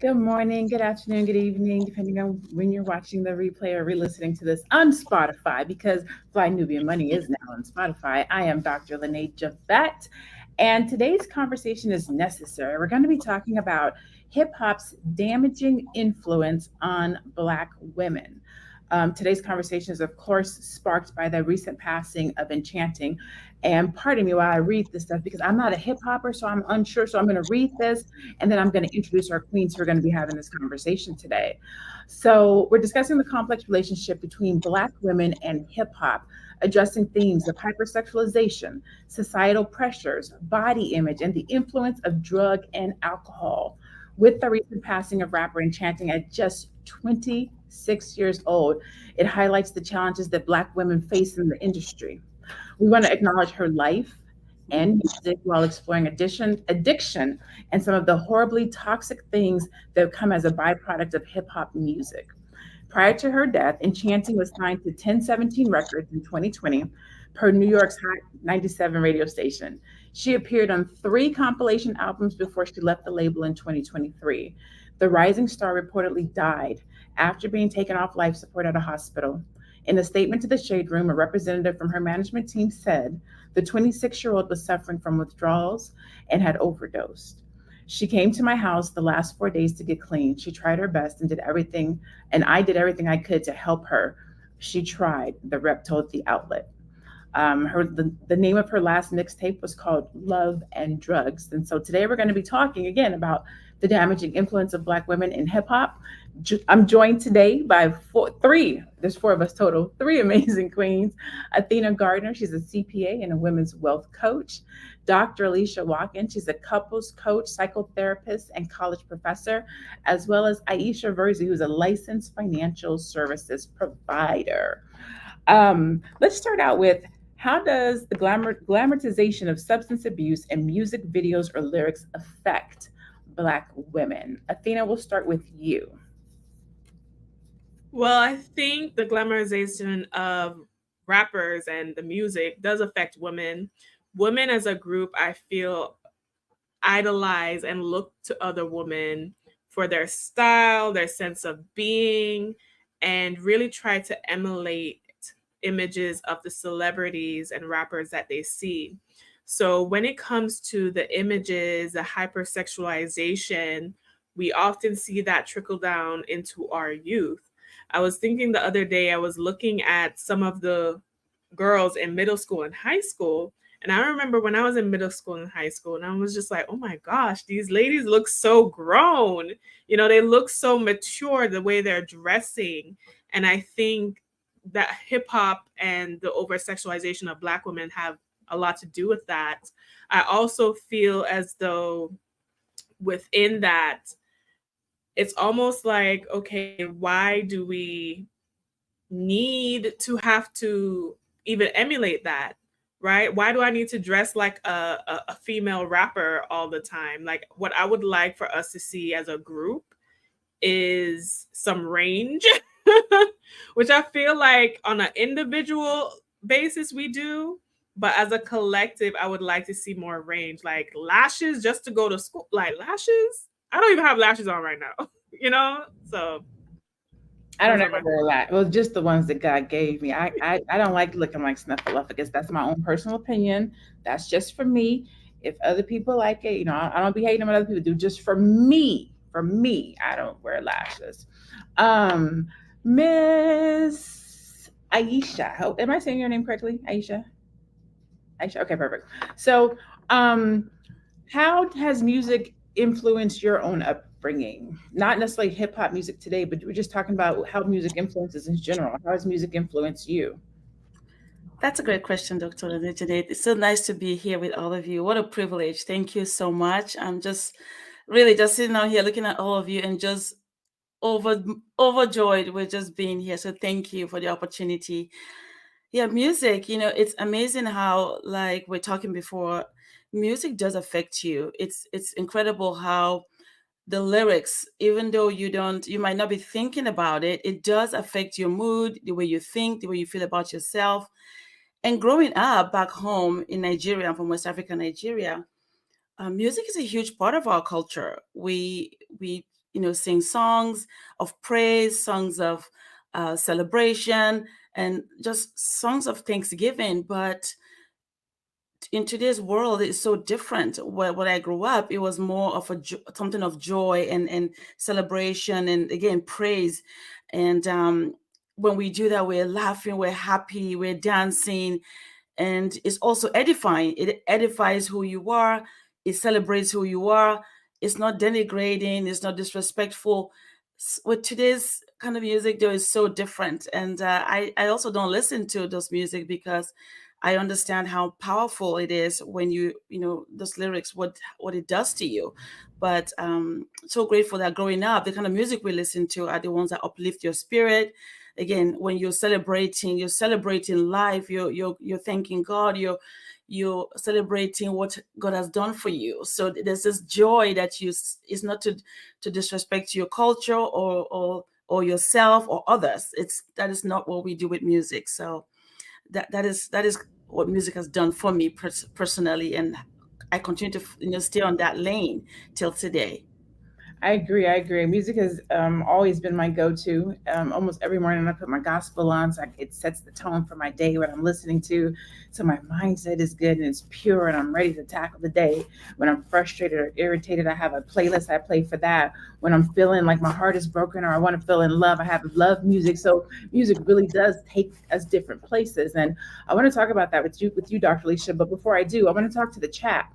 Good morning, good afternoon, good evening, depending on when you're watching the replay or re-listening to this on Spotify, because Fly Nubian Money is now on Spotify. I am Dr. Lene Javette, and today's conversation is necessary. We're going to be talking about hip hop's damaging influence on Black women. Today's conversation is, of course, sparked by the recent passing of Enchanting. And pardon me while I read this stuff because I'm not a hip hopper, so I'm unsure. So I'm going to read this and then I'm going to introduce our queens who are going to be having this conversation today. So, we're discussing the complex relationship between Black women and hip hop, addressing themes of hypersexualization, societal pressures, body image, and the influence of drug and alcohol. With the recent passing of rapper Enchanting at just 26 years old, it highlights the challenges that Black women face in the industry. We want to acknowledge her life and music while exploring addiction and some of the horribly toxic things that come as a byproduct of hip hop music. Prior to her death, Enchanting was signed to 1017 Records in 2020 per New York's Hot 97 radio station. She appeared on three compilation albums before she left the label in 2023. The rising star reportedly died after being taken off life support at a hospital. In a statement to the Shade Room, a representative from her management team said the 26-year-old was suffering from withdrawals and had overdosed. She came to my house the last 4 days to get clean. She tried her best and did everything, and I did everything I could to help her. She tried, the rep told the outlet. The name of her last mixtape was called Love and Drugs. And so today we're going to be talking again about the damaging influence of Black women in hip hop. I'm joined today by there's four of us total, three amazing queens. Athena Gardner, she's a CPA and a women's wealth coach. Dr. Alicia Watkins, she's a couples coach, psychotherapist, and college professor, as well as Aisha Verzi, who's a licensed financial services provider. Let's start out with how does the glamorization of substance abuse and music videos or lyrics affect Black women? Athena, we'll start with you. Well, I think the glamorization of rappers and the music does affect women. Women as a group, I feel, idolize and look to other women for their style, their sense of being, and really try to emulate images of the celebrities and rappers that they see. So when it comes to the images, the hypersexualization, we often see that trickle down into our youth. I was thinking the other day, I was looking at some of the girls in middle school and high school. And I remember when I was in middle school and high school, and I was just like, oh my gosh, these ladies look so grown. They look so mature the way they're dressing. And I think that hip hop and the over sexualization of Black women have a lot to do with that. I also feel as though within that, it's almost like, okay, why do we need to have to even emulate that? Right? Why do I need to dress like a female rapper all the time? Like, what I would like for us to see as a group is some range, which I feel like on an individual basis we do. But as a collective, I would like to see more range, like lashes just to go to school. Like lashes, I don't even have lashes on right now, So I don't those are ever my wear a lot. Well, just the ones that God gave me. I don't like looking like Snuffleupagus. That's my own personal opinion. That's just for me. If other people like it, I don't be hating on what other people do. Just for me, I don't wear lashes. Um, Miss Aisha, am I saying your name correctly? Aisha. Aisha. Okay, perfect. So, um, how has music influenced your own upbringing? Not necessarily hip hop music today, but we're just talking about how music influences in general. How has music influenced you? That's a great question, Dr. Leonard. It's so nice to be here with all of you. What a privilege. Thank you so much. I'm just really just sitting out here looking at all of you and just overjoyed with just being here. So thank you for the opportunity. Yeah, music, it's amazing how, like we're talking before, music does affect you. It's incredible how the lyrics, even though you might not be thinking about it, it does affect your mood, the way you think, the way you feel about yourself. And growing up back home in Nigeria, I'm from West Africa, Nigeria, music is a huge part of our culture. We sing songs of praise, songs of celebration, and just songs of thanksgiving. But in today's world, it's so different. When I grew up, it was more of something of joy and celebration, and again praise. And when we do that, we're laughing, we're happy, we're dancing, and it's also edifying. It edifies who you are. It celebrates who you are. It's not denigrating. It's not disrespectful. With today's kind of music, though, is so different. And I also don't listen to those music because I understand how powerful it is when those lyrics, what it does to you. But so grateful that growing up, the kind of music we listen to are the ones that uplift your spirit. Again, when you're celebrating life. You're thanking God. You're celebrating what God has done for you. So there's this joy that is not to disrespect your culture or yourself or others. That is not what we do with music. So that is what music has done for me personally, and I continue to stay on that lane till today. I agree. I agree. Music has always been my go-to. Almost every morning, I put my gospel on, so it sets the tone for my day. What I'm listening to, so my mindset is good and it's pure, and I'm ready to tackle the day. When I'm frustrated or irritated, I have a playlist I play for that. When I'm feeling like my heart is broken or I want to feel in love, I have love music. So music really does take us different places, and I want to talk about that with you, Dr. Alicia. But before I do, I want to talk to the chat.